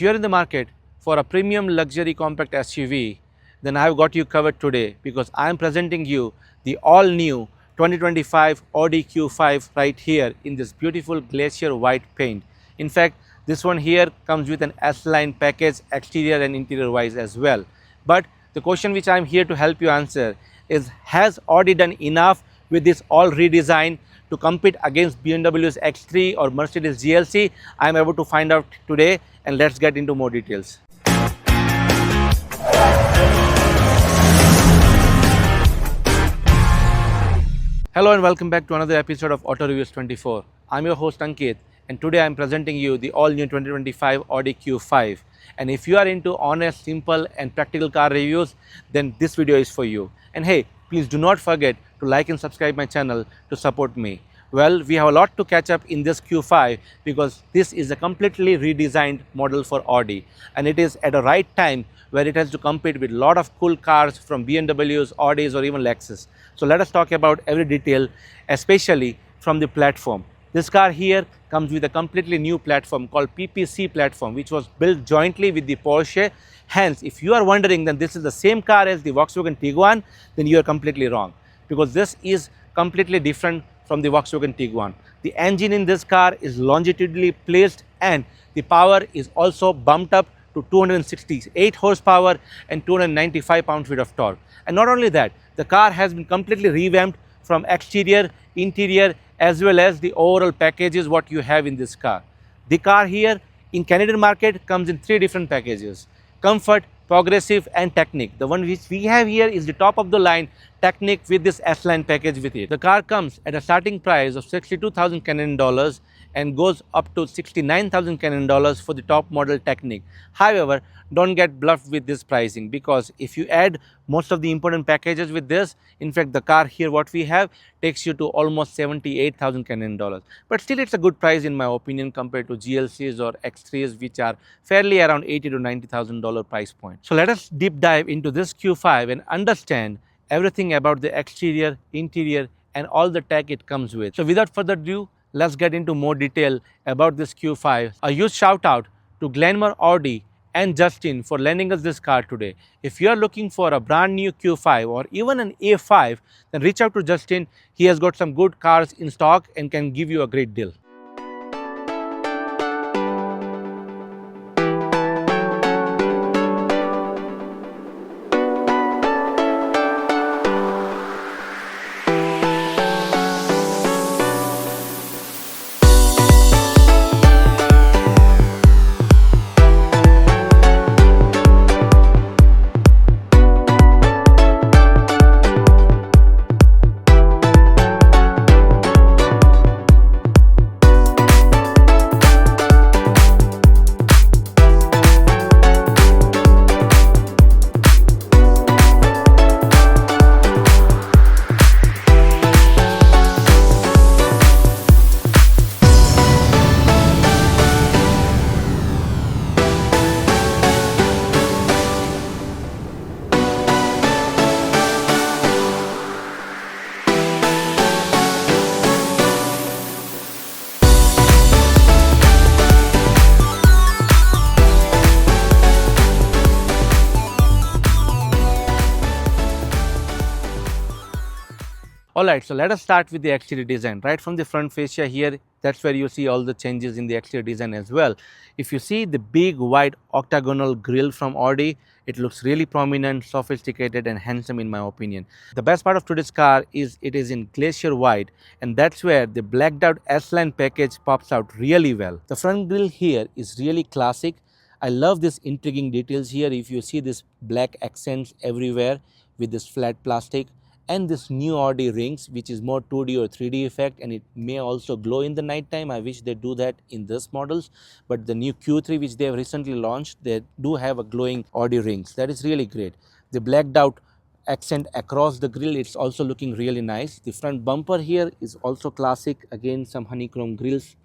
If you're in the market for a premium luxury compact SUV, then I've got you covered today because I'm presenting you the all-new 2025 Audi Q5 right here in this beautiful glacier white paint. In fact, this one here comes with an S-line package exterior and interior wise as well. But the question which I'm here to help you answer is, has Audi done enough with this all redesign to compete against BMW's X3 or Mercedes GLC? I'm able to find out today, and let's get into more details. Hello and welcome back to another episode of Auto Reviews 24. I'm your host Ankit, and today I'm presenting you the all-new 2025 Audi Q5. And if you are into honest, simple and practical car reviews, then this video is for you. And hey, please do not forget to like and subscribe my channel to support me. Well, we have a lot to catch up in this Q5 because this is a completely redesigned model for Audi, and it is at a right time where it has to compete with a lot of cool cars from BMWs, Audis or even Lexus. So let us talk about every detail, especially from the platform. This car here comes with a completely new platform called PPC platform, which was built jointly with the Porsche. Hence, if you are wondering that this is the same car as the Volkswagen Tiguan, then you are completely wrong, because this is completely different from the Volkswagen Tiguan. The engine in this car is longitudinally placed, and the power is also bumped up to 268 horsepower and 295 pound-feet of torque. And not only that, the car has been completely revamped from exterior, interior, as well as the overall packages what you have in this car. The car here in Canadian market comes in three different packages: Comfort, Progressive and Technic. The one which we have here is the top of the line Technic with this S-line package with it. The car comes at a starting price of 62,000 Canadian dollars and goes up to 69,000 Canadian dollars for the top model Technic. However, don't get bluffed with this pricing, because if you add most of the important packages with this, in fact the car here what we have takes you to almost 78,000 Canadian dollars. But still it's a good price in my opinion compared to GLCs or X3s, which are fairly around 80 to 90,000 dollar price point. So let us deep dive into this Q5 and understand everything about the exterior, interior and all the tech it comes with. So without further ado, let's get into more detail about this Q5. A huge shout out to Glenmore Audi and Justin for lending us this car today. If you are looking for a brand new Q5 or even an A5, then reach out to Justin. He has got some good cars in stock and can give you a great deal. Alright, so let us start with the exterior design. Right from the front fascia here, that's where you see all the changes in the exterior design as well. If you see the big wide octagonal grille from Audi, it looks really prominent, sophisticated and handsome in my opinion. The best part of today's car is it is in glacier white, and that's where the blacked out S-line package pops out really well. The front grille here is really classic. I love this intriguing details here. If you see this black accents everywhere with this flat plastic, and this new Audi rings, which is more 2D or 3D effect, and it may also glow in the night time. I wish they do that in this models, but the new Q3 which they have recently launched, they do have a glowing Audi rings. That is really great. The blacked out accent across the grille, it's also looking really nice. The front bumper here is also classic, again some honeycomb grills.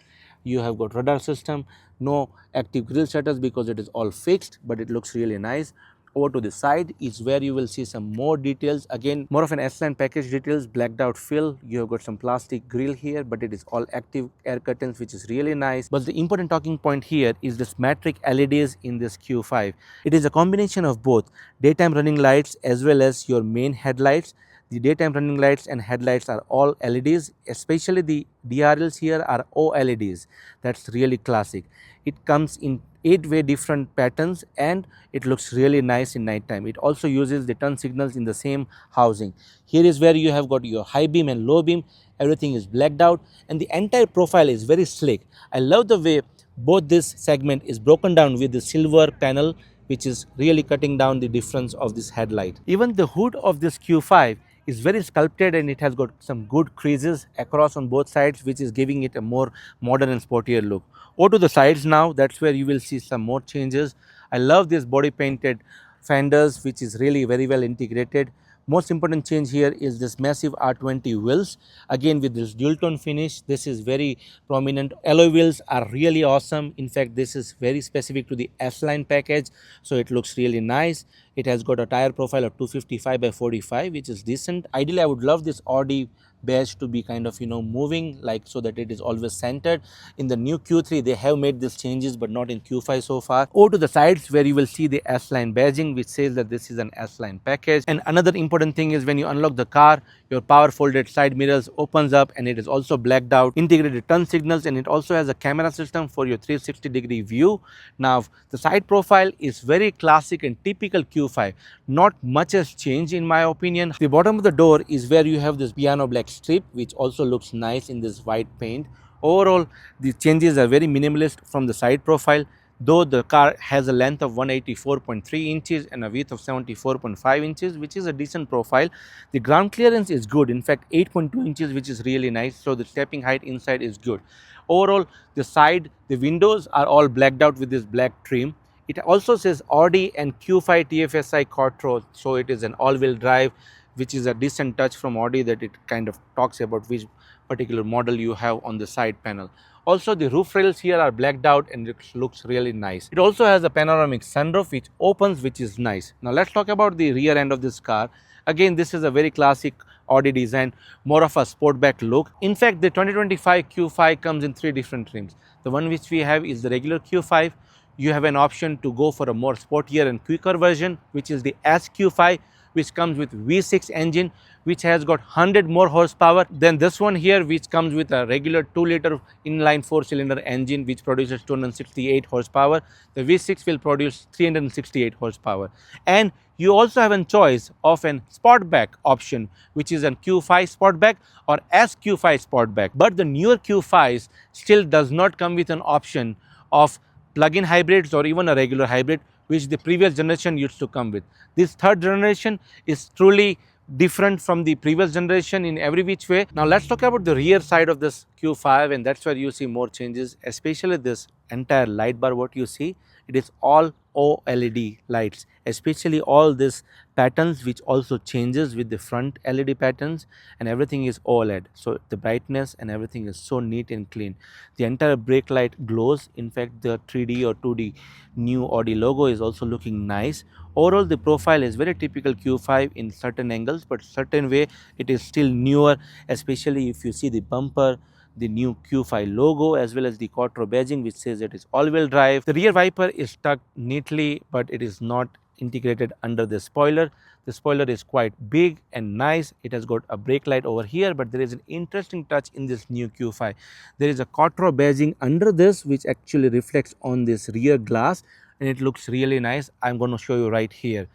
You have got radar system, no active grille shutters because it is all fixed, but it looks really nice. Over to the side is where you will see some more details. Again, more of an S-line package details, blacked out fill. You have got some plastic grill here, but it is all active air curtains, which is really nice. But the important talking point here is this matrix LEDs in this Q5. It is a combination of both daytime running lights as well as your main headlights. The daytime running lights and headlights are all LEDs, especially the DRLs here are OLEDs. That's really classic. It comes in 8-way different patterns and it looks really nice in night time. It also uses the turn signals in the same housing. Here is where you have got your high beam and low beam. Everything is blacked out and the entire profile is very slick. I love the way both this segment is broken down with the silver panel, which is really cutting down the difference of this headlight. Even the hood of this Q5 is very sculpted and it has got some good creases across on both sides, which is giving it a more modern and sportier look. Over to the sides now, that's where you will see some more changes. I love this body painted fenders, which is really very well integrated. Most important change here is this massive R20 wheels. Again, with this dual tone finish, this is very prominent. Alloy wheels are really awesome. In fact, this is very specific to the S-line package, so it looks really nice. It has got a tire profile of 255 by 45, which is decent. Ideally, I would love this Audi badge to be kind of moving, like so that it is always centered. In the new Q3 they have made these changes, but not in Q5 so far. Over to the sides where you will see the S-line badging, which says that this is an S-line package. And another important thing is when you unlock the car, your power folded side mirrors opens up and it is also blacked out, integrated turn signals, and it also has a camera system for your 360-degree view. Now the side profile is very classic and typical Q5. Not much has changed in my opinion. The bottom of the door is where you have this piano black strip, which also looks nice in this white paint. Overall, the changes are very minimalist from the side profile, though the car has a length of 184.3 inches and a width of 74.5 inches, which is a decent profile. The ground clearance is good, in fact 8.2 inches, which is really nice, so the stepping height inside is good. Overall, the windows are all blacked out with this black trim. It also says Audi and Q5 TFSI Quattro, so it is an all-wheel drive, which is a decent touch from Audi, that it kind of talks about which particular model you have on the side panel. Also, the roof rails here are blacked out and it looks really nice. It also has a panoramic sunroof which opens, which is nice. Now let's talk about the rear end of this car. Again, this is a very classic Audi design, more of a sportback look. In fact, the 2025 Q5 comes in 3 different trims. The one which we have is the regular Q5. You have an option to go for a more sportier and quicker version, which is the SQ5, which comes with V6 engine, which has got 100 more horsepower than this one here, which comes with a regular 2-liter inline 4-cylinder engine, which produces 268 horsepower. The V6 will produce 368 horsepower. And you also have a choice of an Sportback option, which is an Q5 Sportback or SQ5 Sportback. But the newer Q5s still does not come with an option of plug-in hybrids or even a regular hybrid, which the previous generation used to come with. This third generation is truly different from the previous generation in every which way. Now let's talk about the rear side of this Q5, and that's where you see more changes, especially this entire light bar. What you see, it is all OLED lights, especially all these patterns, which also changes with the front LED patterns, and everything is OLED. So the brightness and everything is so neat and clean. The entire brake light glows. In fact, the 3D or 2D new Audi logo is also looking nice. Overall, the profile is very typical Q5 in certain angles, but certain way it is still newer, especially if you see the bumper, the new Q5 logo, as well as the Quattro badging, which says it is all-wheel drive. The rear wiper is tucked neatly, but it is not integrated under the spoiler. The spoiler is quite big and nice. It has got a brake light over here, but there is an interesting touch in this new Q5. There is a Quattro badging under this, which actually reflects on this rear glass, and it looks really nice. I'm going to show you right here.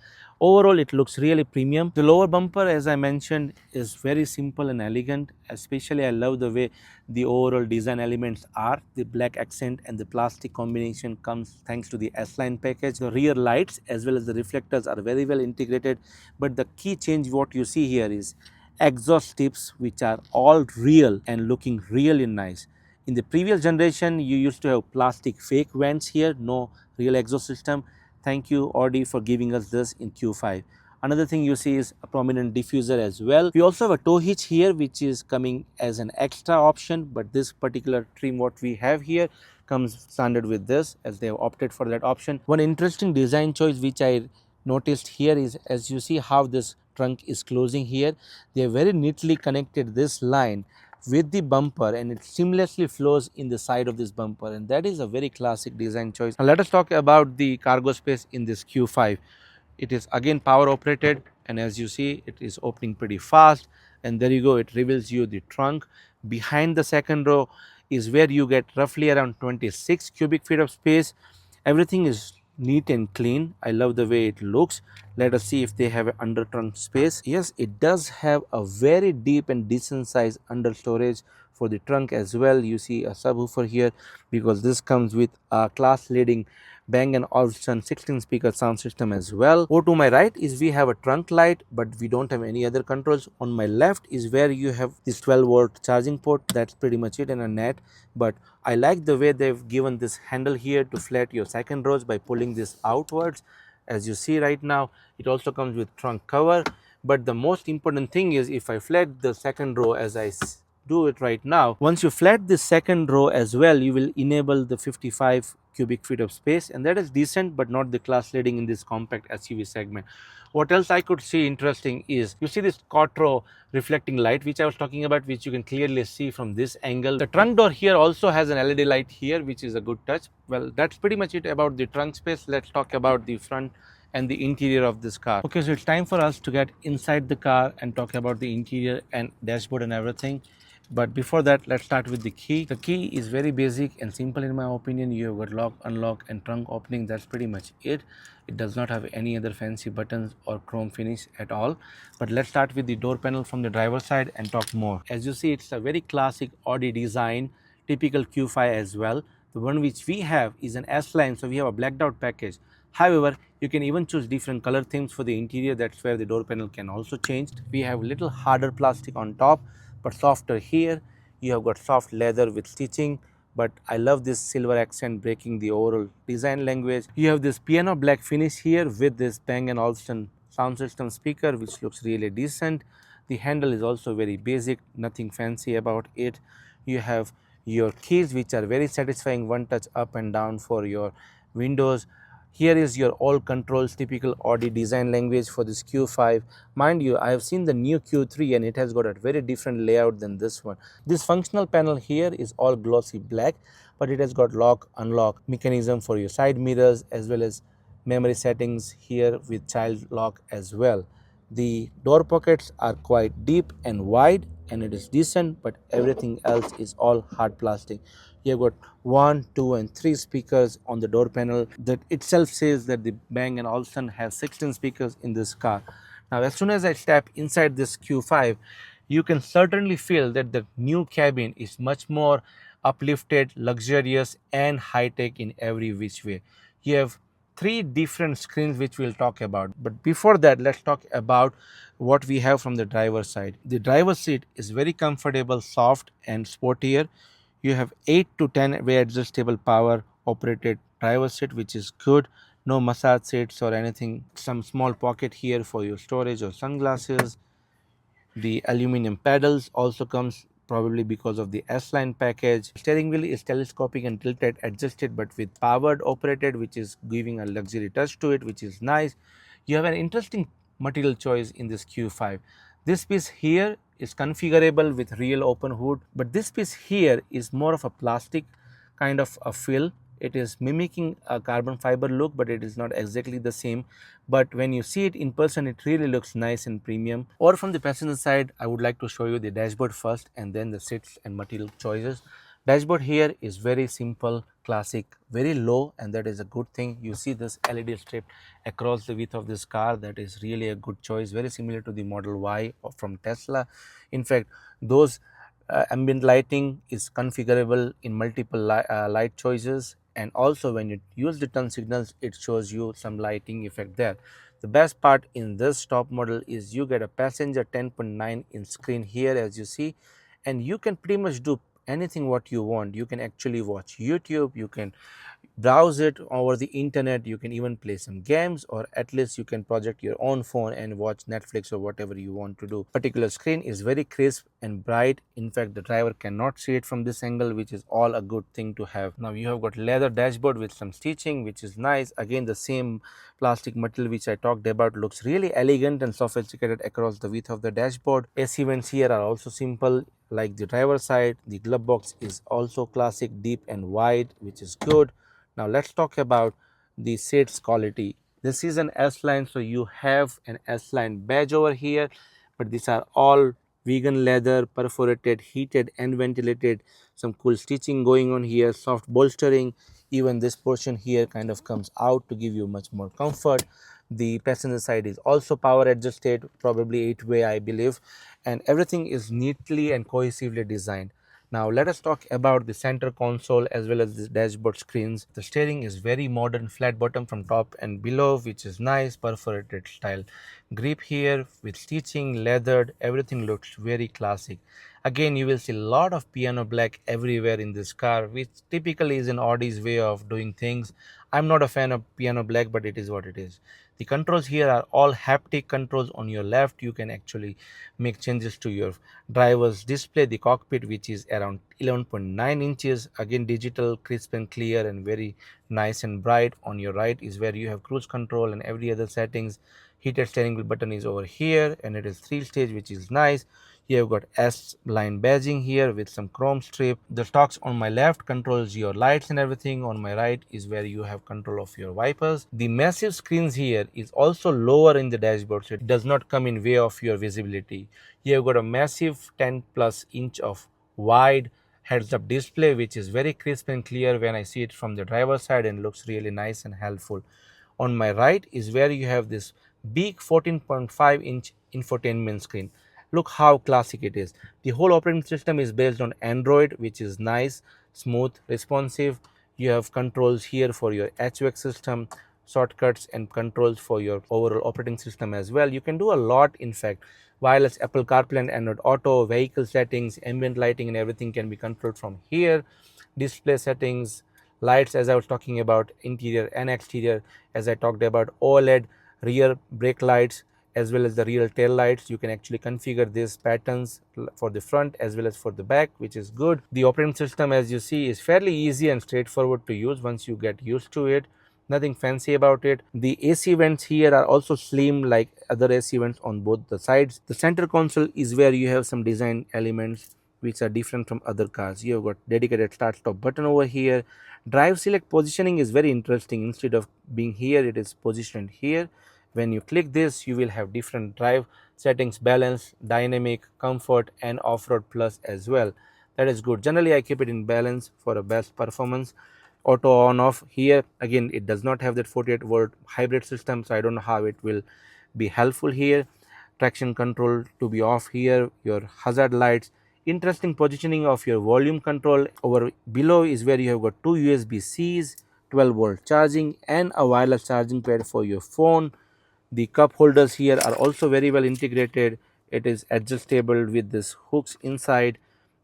Overall, it looks really premium. The lower bumper, as I mentioned, is very simple and elegant. Especially, I love the way the overall design elements are. The black accent and the plastic combination comes thanks to the S-line package. The rear lights as well as the reflectors are very well integrated. But the key change what you see here is exhaust tips, which are all real and looking really nice. In the previous generation, you used to have plastic fake vents here, no real exhaust system. Thank you Audi for giving us this in Q5. Another thing you see is a prominent diffuser as well. We also have a tow hitch here, which is coming as an extra option, but this particular trim what we have here comes standard with this, as they have opted for that option. One interesting design choice which I noticed here is, as you see how this trunk is closing here, they have very neatly connected this line with the bumper, and it seamlessly flows in the side of this bumper, and that is a very classic design choice. Now let us talk about the cargo space in this Q5. It is again power operated, and as you see it is opening pretty fast, and there you go, it reveals you the trunk. Behind the second row is where you get roughly around 26 cubic feet of space. Everything is neat and clean. I love the way it looks. Let us see if they have an under trunk space. Yes, it does have a very deep and decent size under storage for the trunk as well. You see a subwoofer here because this comes with a class leading Bang & Olufsen 16 speaker sound system as well. Over to my right is we have a trunk light, but we don't have any other controls. On my left is where you have this 12-volt charging port. That's pretty much it in a net, but I like the way they've given this handle here to flat your second rows by pulling this outwards. As you see right now, it also comes with trunk cover, but the most important thing is if I flat the second row as I do it right now, once you flat this second row as well, you will enable the 55 cubic feet of space, and that is decent but not the class leading in this compact SUV segment. What else I could see interesting is, you see this Quattro reflecting light which I was talking about, which you can clearly see from this angle. The trunk door here also has an LED light here, which is a good touch. Well, that's pretty much it about the trunk space. Let's talk about the front and the interior of this car. Okay, so it's time for us to get inside the car and talk about the interior and dashboard and everything. But before that, let's start with the key. The key is very basic and simple in my opinion. You have got lock, unlock and trunk opening. That's pretty much it. It does not have any other fancy buttons or chrome finish at all. But let's start with the door panel from the driver's side and talk more. As you see, it's a very classic Audi design, typical Q5 as well. The one which we have is an S-Line, so we have a blacked out package. However, you can even choose different color themes for the interior. That's where the door panel can also change. We have little harder plastic on top but softer here. You have got soft leather with stitching, but I love this silver accent breaking the overall design language. You have this piano black finish here with this Bang & Olufsen sound system speaker, which looks really decent. The handle is also very basic, nothing fancy about it. You have your keys which are very satisfying, one touch up and down for your windows. Here is your all controls, typical Audi design language for this Q5. Mind you, I have seen the new Q3 and it has got a very different layout than this one. This functional panel here is all glossy black, but it has got lock, unlock mechanism for your side mirrors as well as memory settings here with child lock as well. The door pockets are quite deep and wide and it is decent, but everything else is all hard plastic. You have got 1, 2 and 3 speakers on the door panel. That itself says that the Bang & Olufsen has 16 speakers in this car. Now as soon as I step inside this Q5, you can certainly feel that the new cabin is much more uplifted, luxurious and high-tech in every which way. You have 3 different screens which we'll talk about. But before that, let's talk about what we have from the driver's side. The driver's seat is very comfortable, soft and sportier. You have 8 to 10 way adjustable power operated driver's seat, which is good. No massage seats or anything. Some small pocket here for your storage or sunglasses. The aluminum pedals also comes probably because of the S-Line package. Steering wheel is telescopic and tilted adjusted, but with powered operated, which is giving a luxury touch to it, which is nice. You have an interesting material choice in this Q5. This piece here is configurable with real open hood, but this piece here is more of a plastic kind of a fill. It is mimicking a carbon fiber look, but it is not exactly the same. But when you see it in person, it really looks nice and premium. Or from the passenger side, I would like to show you the dashboard first and then the seats and material choices. Dashboard here is very simple, classic, very low, and that is a good thing. You see this LED strip across the width of this car. That is really a good choice, very similar to the Model Y from Tesla. In fact, those ambient lighting is configurable in multiple light choices, and also when you use the turn signals, it shows you some lighting effect there. The best part in this top model is you get a passenger 10.9 inch screen here, as you see, and you can pretty much do anything what you want. You can actually watch YouTube, you can browse it over the internet, you can even play some games, or at least you can project your own phone and watch Netflix or whatever you want to do. Particular screen is very crisp and bright. In fact, the driver cannot see it from this angle, which is all a good thing to have. Now you have got leather dashboard with some stitching, which is nice. Again, the same plastic material which I talked about looks really elegant and sophisticated across the width of the dashboard. AC vents here are also simple like the driver side. The glove box is also classic, deep and wide, which is good. Now let's talk about the seats quality. This is an S-line, so you have an S-line badge over here, but these are all vegan leather, perforated, heated and ventilated. Some cool stitching going on here, soft bolstering. Even this portion here kind of comes out to give you much more comfort. The passenger side is also power adjusted, probably 8-way I believe, and everything is neatly and cohesively designed. Now let us talk about the center console as well as the dashboard screens. The steering is very modern, flat bottom from top and below, which is nice, perforated style grip here with stitching, leathered, everything looks very classic. Again, you will see a lot of piano black everywhere in this car, which typically is an Audi's way of doing things. I'm not a fan of piano black, but it is what it is. The controls here are all haptic controls. On your left, you can actually make changes to your driver's display, the cockpit, which is around 11.9 inches. Again, digital, crisp and clear and very nice and bright. On your right is where you have cruise control and every other settings. Heated steering wheel button is over here and it is 3-stage, which is nice. You have got S line badging here with some chrome strip. The stalks on my left controls your lights and everything. On my right is where you have control of your wipers. The massive screens here is also lower in the dashboard, so it does not come in way of your visibility. You have got a massive 10+ inch of wide heads-up display, which is very crisp and clear when I see it from the driver's side and looks really nice and helpful. On my right is where you have this big 14.5-inch infotainment screen. Look how classic it is. The whole operating system is based on Android, which is nice, smooth, responsive. You have controls here for your HVAC system, shortcuts and controls for your overall operating system as well. You can do a lot. In fact, wireless Apple CarPlay and Android Auto, vehicle settings, ambient lighting and everything can be controlled from here. Display settings, lights as I was talking about, interior and exterior as I talked about, OLED, rear brake lights as well as the rear tail lights. You can actually configure these patterns for the front as well as for the back, which is good. The operating system, as you see, is fairly easy and straightforward to use once you get used to it. Nothing fancy about it. The AC vents here are also slim like other AC vents on both the sides. The center console is where you have some design elements which are different from other cars. You have got dedicated start stop button over here. Drive select positioning is very interesting. Instead of being here, it is positioned here. When you click this, you will have different drive settings: balance, dynamic, comfort and off-road plus as well. That is good. Generally I keep it in balance for a best performance. Auto on off here, again it does not have that 48-volt hybrid system, so I don't know how it will be helpful here. Traction control to be off here. Your hazard lights, interesting positioning of your volume control. Over below is where you have got two USB-Cs, 12-volt charging and a wireless charging pad for your phone. The cup holders here are also very well integrated. It is adjustable with this hooks inside.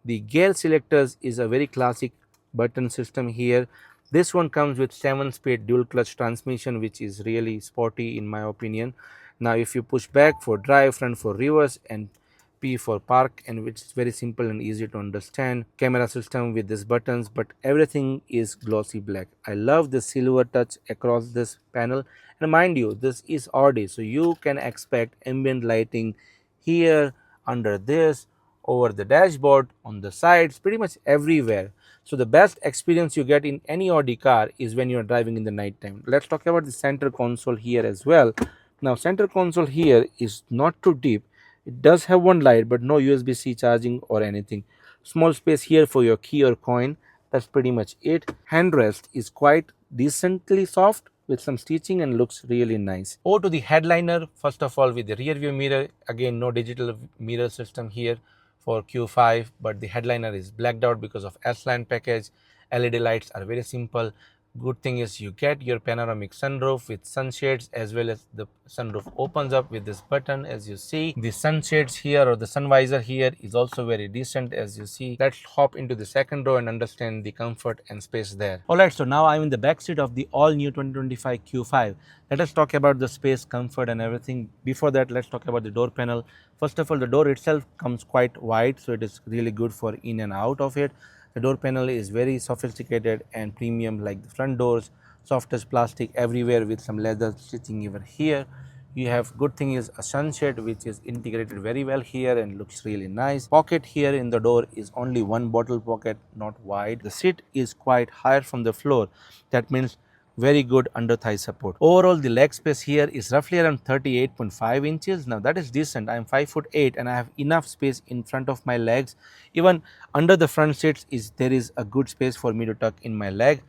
The gear selectors is a very classic button system here. This one comes with 7-speed dual clutch transmission, which is really sporty in my opinion. Now if you push back for drive, front for reverse and P for park, and which is very simple and easy to understand. Camera system with these buttons, but everything is glossy black. I love the silver touch across this panel, and mind you, this is Audi, so you can expect ambient lighting here, under this, over the dashboard, on the sides, pretty much everywhere. So the best experience you get in any Audi car is when you are driving in the night time. Let's talk about the center console here as well. Now center console here is not too deep. It does have one light, but no USB-C charging or anything. Small space here for your key or coin. That's pretty much it. Handrest is quite decently soft with some stitching and looks really nice. Over to the headliner. First of all, with the rear view mirror, again no digital mirror system here for Q5, but the headliner is blacked out because of S-line package. LED lights are very simple. Good thing is you get your panoramic sunroof with sunshades, as well as the sunroof opens up with this button. As you see, the sunshades here or the sun visor here is also very decent, as you see. Let's hop into the second row and understand the comfort and space there. Alright, so now I'm in the back seat of the all new 2025 Q5. Let us talk about the space, comfort and everything. Before that, let's talk about the door panel. First of all, the door itself comes quite wide, so it is really good for in and out of it. The door panel is very sophisticated and premium, like the front doors, soft as plastic everywhere with some leather stitching over here. You have, good thing is, a sunshade which is integrated very well here and looks really nice. Pocket here in the door is only one bottle pocket, not wide. The seat is quite higher from the floor. That means very good under thigh support. Overall, the leg space here is roughly around 38.5 inches. Now that is decent. I am 5'8" and I have enough space in front of my legs. Even under the front seats there is a good space for me to tuck in my leg.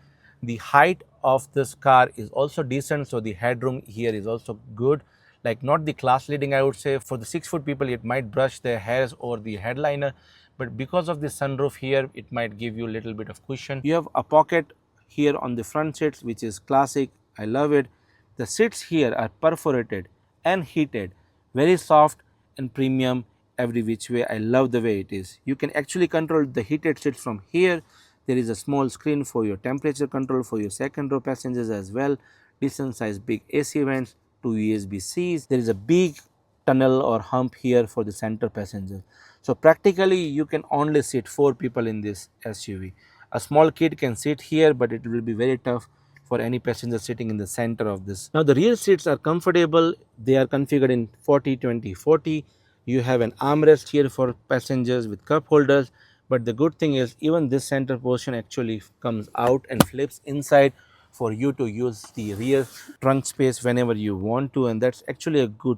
The height of this car is also decent, so the headroom here is also good. Like, not the class leading, I would say. For the 6-foot people, it might brush their hairs over the headliner, but because of the sunroof here, it might give you a little bit of cushion. You have a pocket here on the front seats, which is classic. I love it. The seats here are perforated and heated, very soft and premium every which way. I love the way it is. You can actually control the heated seats from here. There is a small screen for your temperature control for your second row passengers as well. Decent size big AC vents, 2 USB-Cs. There is a big tunnel or hump here for the center passengers. So practically you can only sit 4 people in this SUV. A small kid can sit here, but it will be very tough for any passenger sitting in the center of this. Now the rear seats are comfortable. They are configured in 40-20-40. You have an armrest here for passengers with cup holders. But the good thing is, even this center portion actually comes out and flips inside for you to use the rear trunk space whenever you want to, and that's actually a good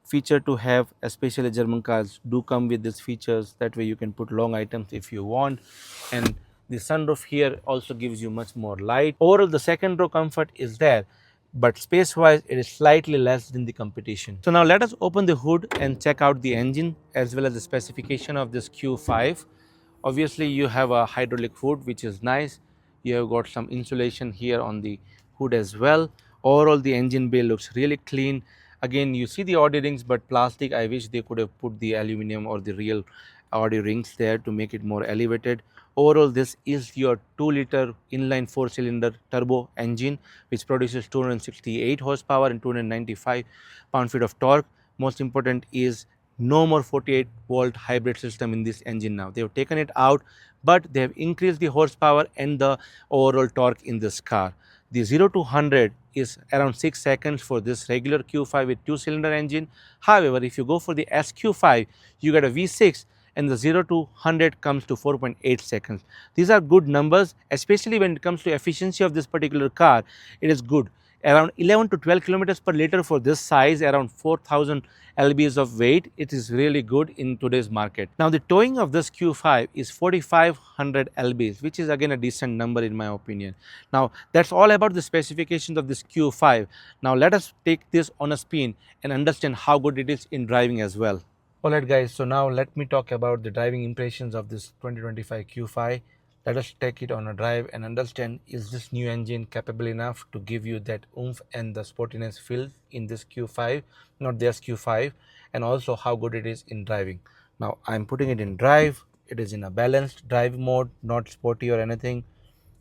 feature to have. Especially German cars do come with these features. That way you can put long items if you want, and the sunroof here also gives you much more light. Overall, the second row comfort is there, but space wise it is slightly less than the competition. So now let us open the hood and check out the engine as well as the specification of this Q5. Obviously you have a hydraulic hood, which is nice. You have got some insulation here on the hood as well. Overall, the engine bay looks really clean. Again, you see the Audi rings, but plastic. I wish they could have put the aluminum or the real Audi rings there to make it more elevated. Overall, this is your 2-liter inline 4-cylinder turbo engine, which produces 268 horsepower and 295 pound-feet of torque. Most important is no more 48-volt hybrid system in this engine now. They have taken it out, but they have increased the horsepower and the overall torque in this car. The 0 to 100 is around 6 seconds for this regular Q5 with 2-cylinder engine. However, if you go for the SQ5, you get a V6 and the 0 to 100 comes to 4.8 seconds. These are good numbers, especially when it comes to efficiency of this particular car. It is good. Around 11 to 12 kilometers per liter for this size, around 4,000 lbs of weight. It is really good in today's market. Now the towing of this Q5 is 4,500 lbs, which is again a decent number in my opinion. Now that's all about the specifications of this Q5. Now let us take this on a spin and understand how good it is in driving as well. Alright guys, so now let me talk about the driving impressions of this 2025 Q5. Let us take it on a drive and understand, is this new engine capable enough to give you that oomph and the sportiness feel in this Q5, not the SQ5, and also how good it is in driving. Now I am putting it in drive. It is in a balanced drive mode, not sporty or anything.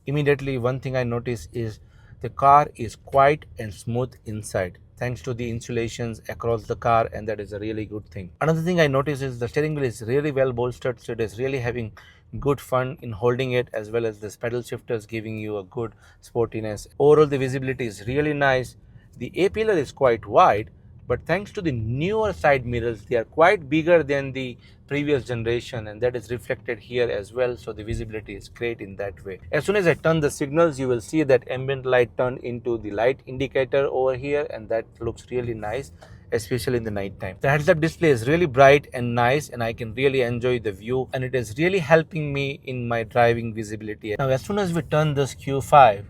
Immediately one thing I notice is the car is quiet and smooth inside, thanks to the insulations across the car, and that is a really good thing. Another thing I notice is the steering wheel is really well bolstered, so it is really having good fun in holding it, as well as this pedal shifters giving you a good sportiness. Overall, the visibility is really nice. The A-pillar is quite wide, but thanks to the newer side mirrors, they are quite bigger than the previous generation, and that is reflected here as well, so the visibility is great in that way. As soon as I turn the signals, you will see that ambient light turn into the light indicator over here, and that looks really nice, especially in the night time. The heads-up display is really bright and nice, and I can really enjoy the view, and it is really helping me in my driving visibility. Now as soon as we turn this Q5,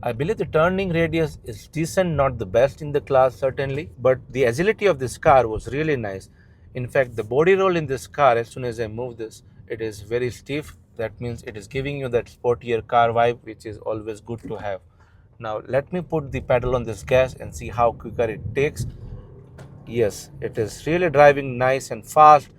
I believe the turning radius is decent, not the best in the class certainly, but the agility of this car was really nice. In fact, the body roll in this car, as soon as I move this, it is very stiff That means it is giving you that sportier car vibe, which is always good to have. Now let me put the pedal on this gas and see how quicker it takes. Yes, it is really driving nice and fast.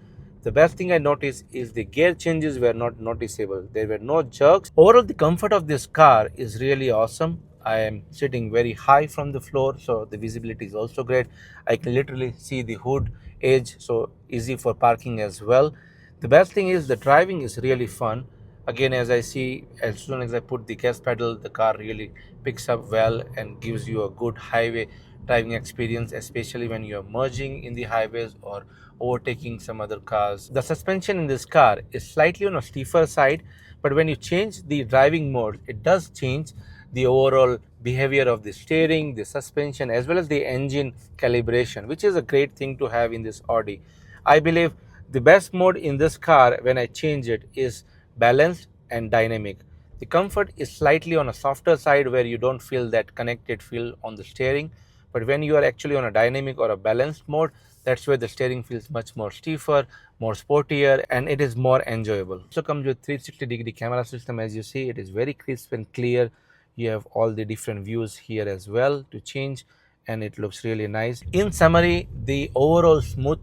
The best thing I noticed is the gear changes were not noticeable. There were no jerks. Overall, the comfort of this car is really awesome. I am sitting very high from the floor, so the visibility is also great. I can literally see the hood edge, so easy for parking as well. The best thing is the driving is really fun. Again, as I see, as soon as I put the gas pedal, the car really picks up well and gives you a good highway driving experience, especially when you're merging in the highways or overtaking some other cars. The suspension in this car is slightly on a stiffer side, but when you change the driving mode, it does change the overall behavior of the steering, the suspension, as well as the engine calibration, which is a great thing to have in this Audi. I believe the best mode in this car when I change it is balanced and dynamic. The comfort is slightly on a softer side where you don't feel that connected feel on the steering, but when you are actually on a dynamic or a balanced mode, that's where the steering feels much more stiffer, more sportier, and it is more enjoyable. So comes with 360-degree camera system. As you see, it is very crisp and clear. You have all the different views here as well to change, and it looks really nice. In summary, the overall smooth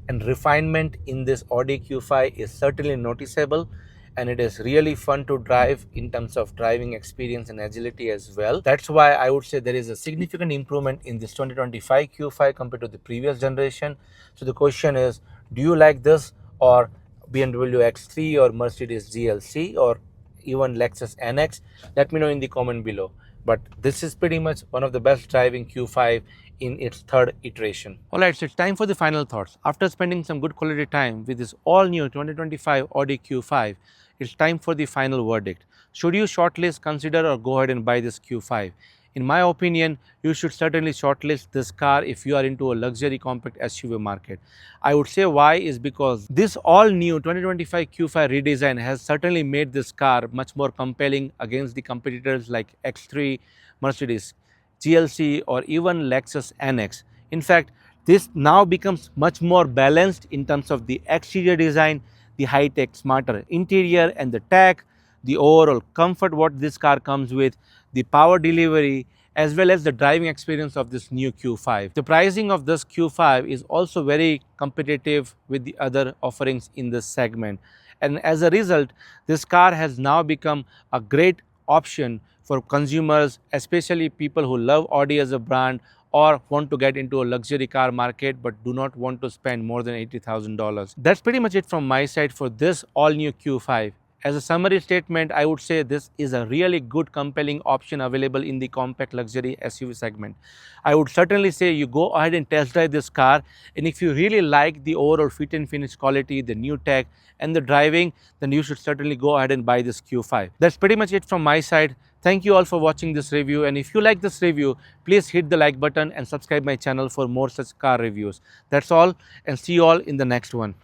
and refinement in this Audi Q5 is certainly noticeable, and it is really fun to drive in terms of driving experience and agility as well. That's why I would say there is a significant improvement in this 2025 Q5 compared to the previous generation. So the question is, do you like this or BMW X3 or Mercedes GLC or even Lexus NX? Let me know in the comment below. But this is pretty much one of the best driving Q5 in its third iteration. Alright, so it's time for the final thoughts. After spending some good quality time with this all new 2025 Audi Q5, it's time for the final verdict. Should you shortlist, consider, or go ahead and buy this Q5? In my opinion, you should certainly shortlist this car if you are into a luxury compact SUV market. I would say why is because this all new 2025 Q5 redesign has certainly made this car much more compelling against the competitors like X3, Mercedes GLC, or even Lexus NX. In fact, this now becomes much more balanced in terms of the exterior design, the high-tech smarter interior and the tech, the overall comfort what this car comes with, the power delivery, as well as the driving experience of this new Q5. The pricing of this Q5 is also very competitive with the other offerings in this segment. And as a result, this car has now become a great option for consumers, especially people who love Audi as a brand or want to get into a luxury car market but do not want to spend more than $80,000. That's pretty much it from my side for this all new Q5. As a summary statement, I would say this is a really good compelling option available in the compact luxury SUV segment. I would certainly say you go ahead and test drive this car, and if you really like the overall fit and finish quality, the new tech and the driving, then you should certainly go ahead and buy this Q5. That's pretty much it from my side. Thank you all for watching this review, and if you like this review, please hit the like button and subscribe my channel for more such car reviews. That's all, and see you all in the next one.